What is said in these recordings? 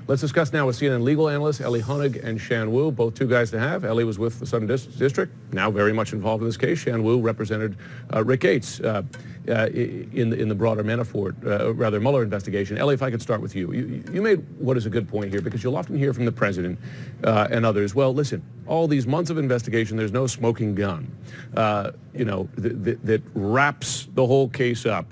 Let's discuss now with CNN legal analysts Ellie Honig and Shan Wu, both two guys to have. Ellie was with the Southern District, now very much involved in this case. Shan Wu represented Rick Gates in the broader Mueller investigation. Ellie, if I could start with you. You made what is a good point here, because you'll often hear from the president and others, well, listen, all these months of investigation, there's no smoking gun, that wraps the whole case up.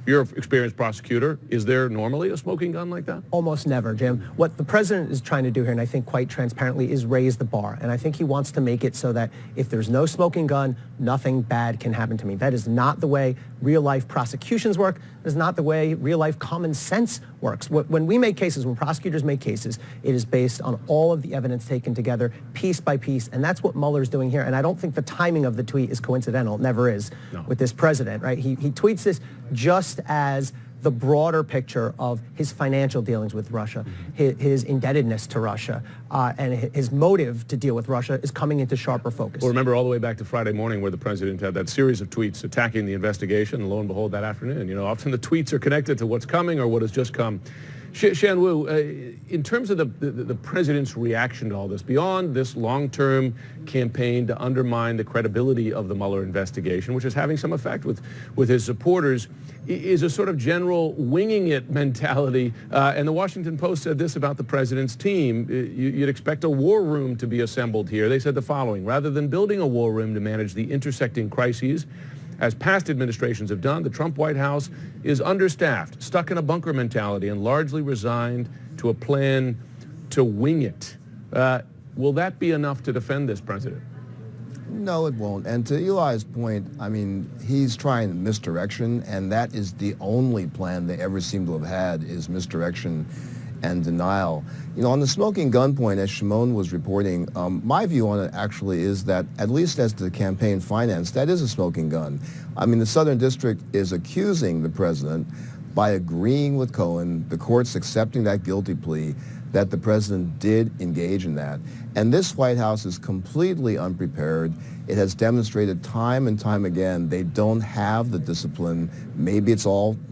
You're an experienced prosecutor. Is there normally a smoking gun like that? Almost never, Jim. What the president is trying to do here, and I think quite transparently, is raise the bar. And I think he wants to make it so that if there's no smoking gun, nothing bad can happen to me. That is not the way real-life prosecutions work. That is not the way real-life common sense works. When we make cases, when prosecutors make cases, it is based on all of the evidence taken together, piece by piece, and that's what Mueller's doing here. And I don't think the timing of the tweet is coincidental. It never is with this president, right? He tweets this just as the broader picture of his financial dealings with Russia, his indebtedness to Russia, and his motive to deal with Russia is coming into sharper focus. Well, remember all the way back to Friday morning where the president had that series of tweets attacking the investigation, and lo and behold, that afternoon. Often the tweets are connected to what's coming or what has just come. Shan Wu, in terms of the president's reaction to all this, beyond this long-term campaign to undermine the credibility of the Mueller investigation, which is having some effect with his supporters, is a sort of general winging it mentality. And the Washington Post said this about the president's team. You'd expect a war room to be assembled here. They said the following: rather than building a war room to manage the intersecting crises, as past administrations have done, the Trump White House is understaffed, stuck in a bunker mentality, and largely resigned to a plan to wing it. Will that be enough to defend this president? No, it won't. And to Eli's point, I mean, he's trying misdirection, and that is the only plan they ever seem to have had, is misdirection and denial. On the smoking gun point, as Shimon was reporting, my view on it actually is that, at least as to the campaign finance, that is a smoking gun. I mean, the Southern District is accusing the president, by agreeing with Cohen, the courts accepting that guilty plea, that the president did engage in that. And this White House is completely unprepared. It has demonstrated time and time again they don't have the discipline. Maybe it's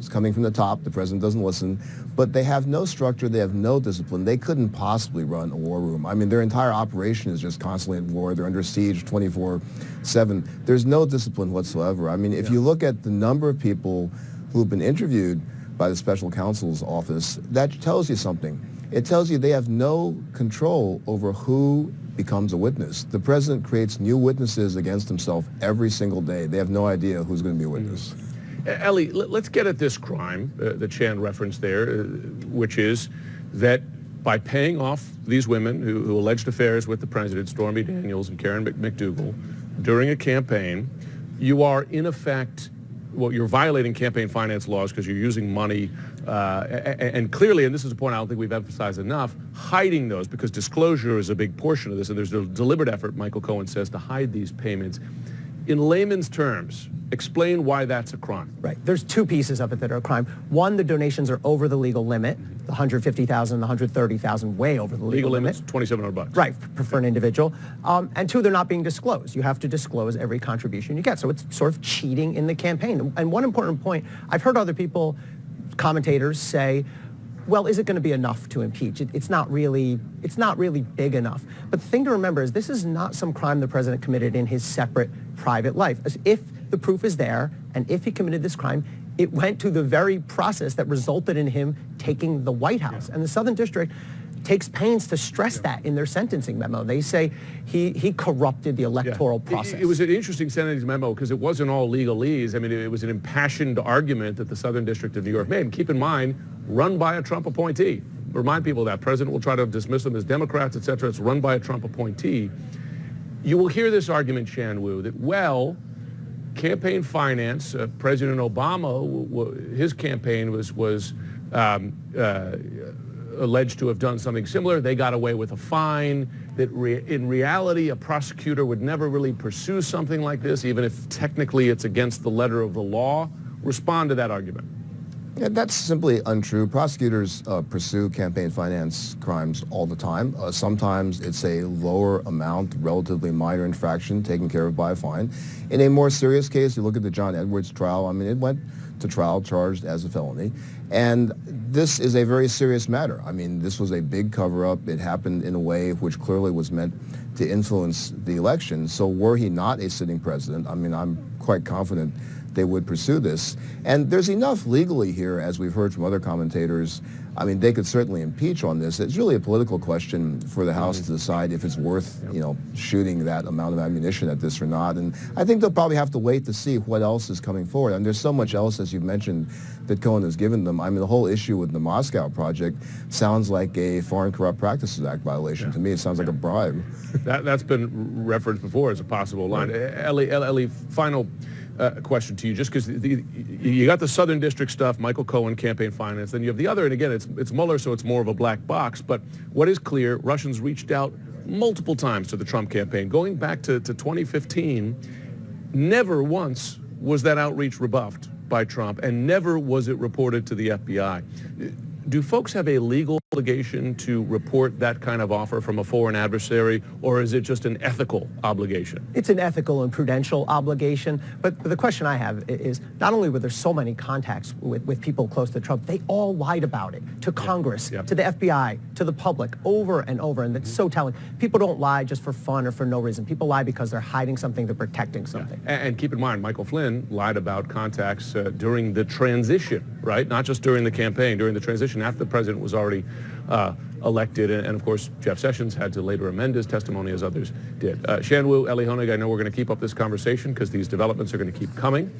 coming from the top. The president doesn't listen. But they have no structure. They have no discipline. They couldn't possibly run a war room. I mean, their entire operation is just constantly at war. They're under siege 24/7. There's no discipline whatsoever. I mean, if you look at the number of people who've been interviewed by the special counsel's office, that tells you something. It tells you they have no control over who becomes a witness. The president creates new witnesses against himself every single day. They have no idea who's going to be a witness. Ellie, let's get at this crime that Shan referenced there, which is that by paying off these women who alleged affairs with the president, Stormy Daniels and Karen McDougal, during a campaign, you are in effect, well, you're violating campaign finance laws because you're using money and clearly, and this is a point I don't think we've emphasized enough, hiding those, because disclosure is a big portion of this, and there's a deliberate effort, Michael Cohen says, to hide these payments. In layman's terms, explain why that's a crime. Right. There's two pieces of it that are a crime. One, the donations are over the legal limit, the $150,000, the $130,000, way over the legal limit. $2,700. Right, for an individual. And two, they're not being disclosed. You have to disclose every contribution you get. So it's sort of cheating in the campaign. And one important point, I've heard other people, commentators, say, well, is it going to be enough to impeach? It's not really big enough. But the thing to remember is this is not some crime the president committed in his separate private life. If the proof is there, and if he committed this crime, it went to the very process that resulted in him taking the White House. And the Southern District takes pains to stress that in their sentencing memo. They say he corrupted the electoral process. It was an interesting sentencing memo because it wasn't all legalese. I mean, it was an impassioned argument that the Southern District of New York made. And keep in mind, run by a Trump appointee. Remind people that. President will try to dismiss them as Democrats, et cetera. It's run by a Trump appointee. You will hear this argument, Shan Wu, that, well, campaign finance, President Obama, his campaign was alleged to have done something similar. They got away with a fine. That in reality, a prosecutor would never really pursue something like this, even if technically it's against the letter of the law. Respond to that argument. Yeah, that's simply untrue. Prosecutors pursue campaign finance crimes all the time. Sometimes it's a lower amount, relatively minor infraction taken care of by a fine. In a more serious case, you look at the John Edwards trial. I mean, it went to trial charged as a felony. And this is a very serious matter. I mean, this was a big cover-up. It happened in a way which clearly was meant to influence the election. So were he not a sitting president, I mean, I'm quite confident they would pursue this. And there's enough legally here, as we've heard from other commentators. I mean, they could certainly impeach on this. It's really a political question for the House to decide if it's worth, shooting that amount of ammunition at this or not. And I think they'll probably have to wait to see what else is coming forward. And there's so much else, as you've mentioned, that Cohen has given them. I mean, the whole issue with the Moscow project sounds like a Foreign Corrupt Practices Act violation. To me, it sounds like a bribe. That's been referenced before as a possible line. Ellie, final question to you, just because you got the Southern District stuff, Michael Cohen, campaign finance, then you have the other, and again, it's Mueller, so it's more of a black box, but what is clear, Russians reached out multiple times to the Trump campaign. Going back to 2015, never once was that outreach rebuffed by Trump, and never was it reported to the FBI. Do folks have a legal obligation to report that kind of offer from a foreign adversary, or is it just an ethical obligation? It's an ethical and prudential obligation. But the question I have is, not only were there so many contacts with people close to Trump, they all lied about it to Congress, to the FBI, to the public, over and over. And that's so telling. People don't lie just for fun or for no reason. People lie because they're hiding something, they're protecting something. And keep in mind, Michael Flynn lied about contacts during the transition, right? Not just during the campaign, during the transition after the president was already elected. And of course, Jeff Sessions had to later amend his testimony, as others did. Shan Wu, Ellie Honig, I know we're going to keep up this conversation because these developments are going to keep coming.